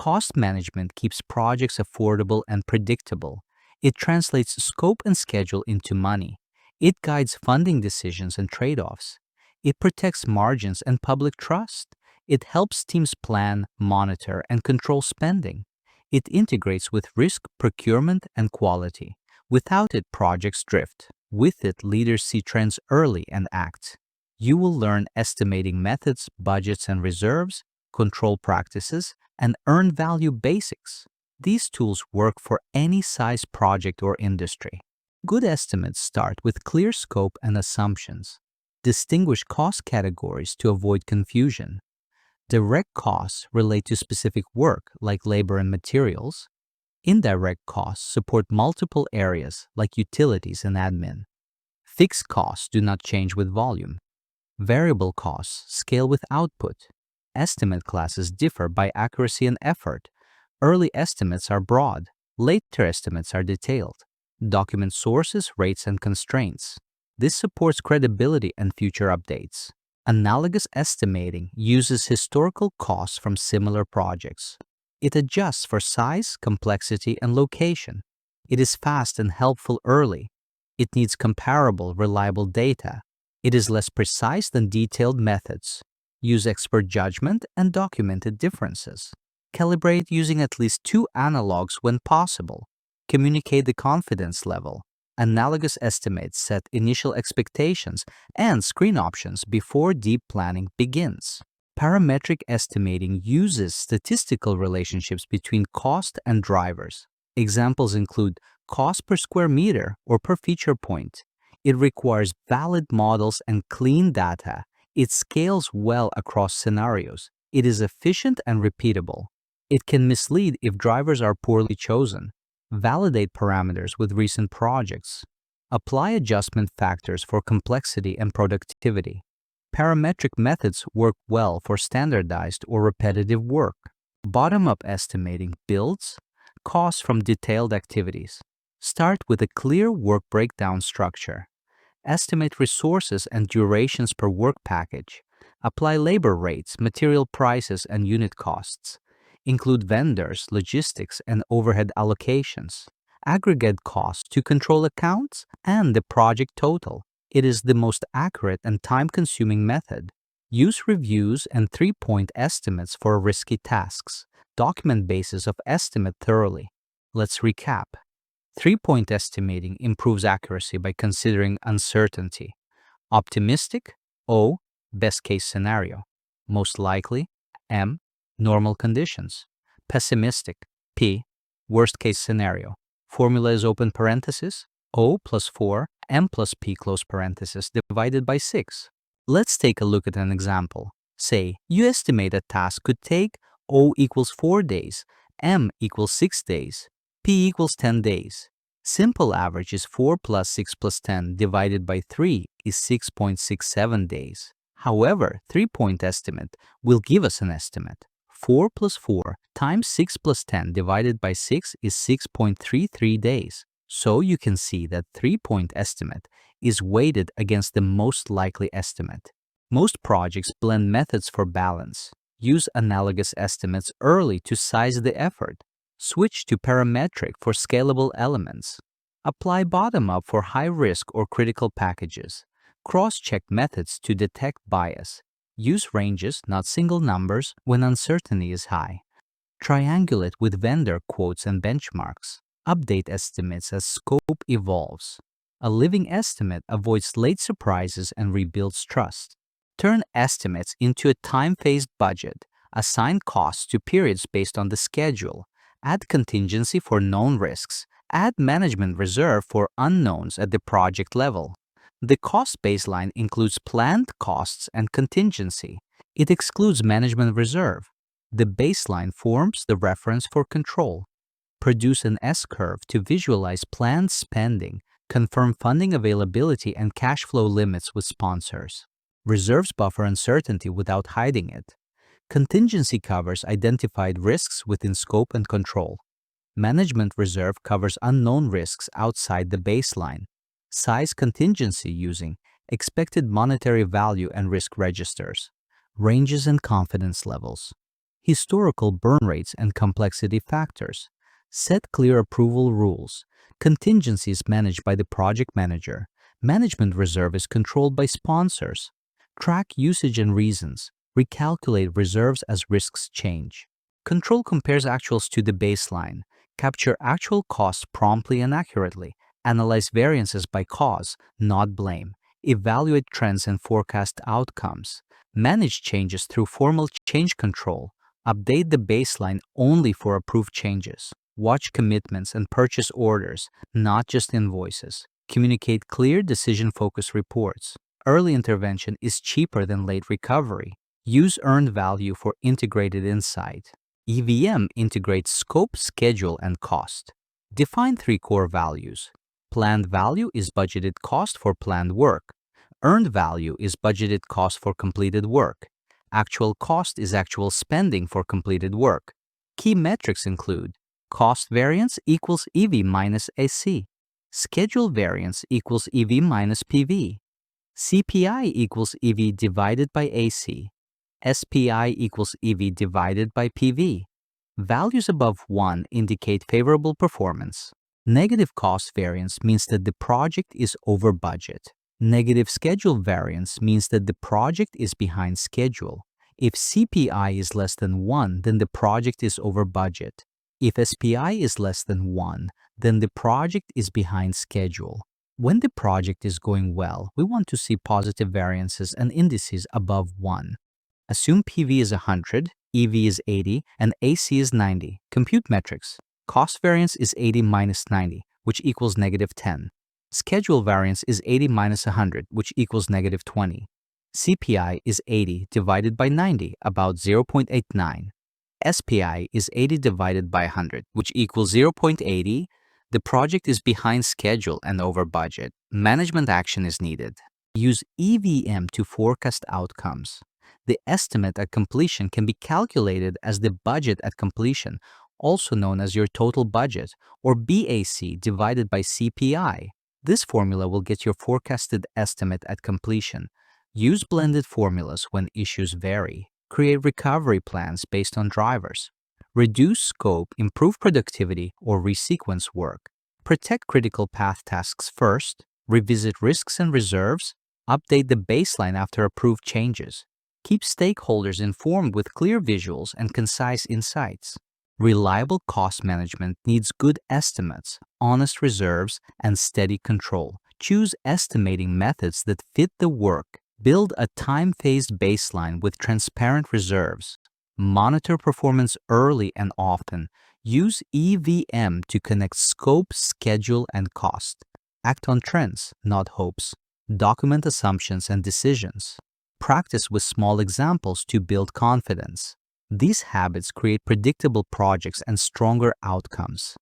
Cost management keeps projects affordable and predictable. It translates scope and schedule into money. It guides funding decisions and trade-offs. It protects margins and public trust. It helps teams plan, monitor, and control spending. It integrates with risk, procurement, and quality. Without it, projects drift. With it, leaders see trends early and act. You will learn estimating methods, budgets and reserves, control practices, and earn value basics. These tools work for any size project or industry. Good estimates start with clear scope and assumptions. Distinguish cost categories to avoid confusion. Direct costs relate to specific work, like labor and materials. Indirect costs support multiple areas, like utilities and admin. Fixed costs do not change with volume. Variable costs scale with output. Estimate classes differ by accuracy and effort. Early estimates are broad. Later estimates are detailed. Document sources, rates, and constraints. This supports credibility and future updates. Analogous estimating uses historical costs from similar projects. It adjusts for size, complexity, and location. It is fast and helpful early. It needs comparable, reliable data. It is less precise than detailed methods. Use expert judgment and documented differences. Calibrate using at least 2 analogs when possible. Communicate the confidence level. Analogous estimates set initial expectations and screen options before deep planning begins. Parametric estimating uses statistical relationships between cost and drivers. Examples include cost per square meter or per feature point. It requires valid models and clean data. It scales well across scenarios. It is efficient and repeatable. It can mislead if drivers are poorly chosen. Validate parameters with recent projects. Apply adjustment factors for complexity and productivity. Parametric methods work well for standardized or repetitive work. Bottom-up estimating builds costs from detailed activities. Start with a clear work breakdown structure. Estimate resources and durations per work package. Apply labor rates, material prices, and unit costs. Include vendors, logistics, and overhead allocations. Aggregate costs to control accounts and the project total. It is the most accurate and time-consuming method. Use reviews and 3-point estimates for risky tasks. Document basis of estimate thoroughly. Let's recap. 3-point estimating improves accuracy by considering uncertainty. Optimistic, O, best case scenario. Most likely, M, normal conditions. Pessimistic, P, worst case scenario. Formula is open parenthesis, O plus 4, M plus P close parenthesis divided by 6. Let's take a look at an example. Say, you estimate a task could take O equals 4 days, M equals 6 days, P equals 10 days. Simple average is 4 plus 6 plus 10 divided by 3 is 6.67 days. However, 3-point estimate will give us an estimate. 4 plus 4 times 6 plus 10 divided by 6 is 6.33 days. So you can see that 3-point estimate is weighted against the most likely estimate. Most projects blend methods for balance. Use analogous estimates early to size the effort. Switch to parametric for scalable elements. Apply bottom-up for high-risk or critical packages. Cross-check methods to detect bias. Use ranges, not single numbers, when uncertainty is high. Triangulate with vendor quotes and benchmarks. Update estimates as scope evolves. A living estimate avoids late surprises and rebuilds trust. Turn estimates into a time-phased budget. Assign costs to periods based on the schedule. Add contingency for known risks. Add management reserve for unknowns at the project level. The cost baseline includes planned costs and contingency. It excludes management reserve. The baseline forms the reference for control. Produce an S-curve to visualize planned spending, confirm funding availability and cash flow limits with sponsors. Reserves buffer uncertainty without hiding it. Contingency covers identified risks within scope and control. Management reserve covers unknown risks outside the baseline. Size contingency using expected monetary value and risk registers. Ranges and confidence levels. historical burn rates and complexity factors. Set clear approval rules. Contingencies managed by the project manager. Management reserve is controlled by sponsors. Track usage and reasons. Recalculate reserves as risks change. Control compares actuals to the baseline. Capture actual costs promptly and accurately. Analyze variances by cause, not blame. Evaluate trends and forecast outcomes. Manage changes through formal change control. Update the baseline only for approved changes. Watch commitments and purchase orders, not just invoices. Communicate clear decision-focused reports. Early intervention is cheaper than late recovery. Use earned value for integrated insight. EVM integrates scope, schedule, and cost. Define three core values. Planned value is budgeted cost for planned work. Earned value is budgeted cost for completed work. Actual cost is actual spending for completed work. Key metrics include cost variance equals EV minus AC. Schedule variance equals EV minus PV. CPI equals EV divided by AC. SPI equals EV divided by PV. Values above 1 indicate favorable performance. Negative cost variance means that the project is over budget. Negative schedule variance means that the project is behind schedule. If CPI is less than 1, then the project is over budget. If SPI is less than 1, then the project is behind schedule. When the project is going well, we want to see positive variances and indices above 1. Assume PV is 100, EV is 80, and AC is 90. Compute metrics. Cost variance is 80 minus 90, which equals negative 10. Schedule variance is 80 minus 100, which equals negative 20. CPI is 80 divided by 90, about 0.89. SPI is 80 divided by 100, which equals 0.80. The project is behind schedule and over budget. Management action is needed. Use EVM to forecast outcomes. The estimate at completion can be calculated as the budget at completion, also known as your total budget, or BAC divided by CPI. This formula will get your forecasted estimate at completion. Use blended formulas when issues vary. Create recovery plans based on drivers. Reduce scope, improve productivity, or resequence work. Protect critical path tasks first. Revisit risks and reserves. Update the baseline after approved changes. Keep stakeholders informed with clear visuals and concise insights. Reliable cost management needs good estimates, honest reserves, and steady control. Choose estimating methods that fit the work. Build a time-phased baseline with transparent reserves. Monitor performance early and often. Use EVM to connect scope, schedule, and cost. Act on trends, not hopes. Document assumptions and decisions. Practice with small examples to build confidence. These habits create predictable projects and stronger outcomes.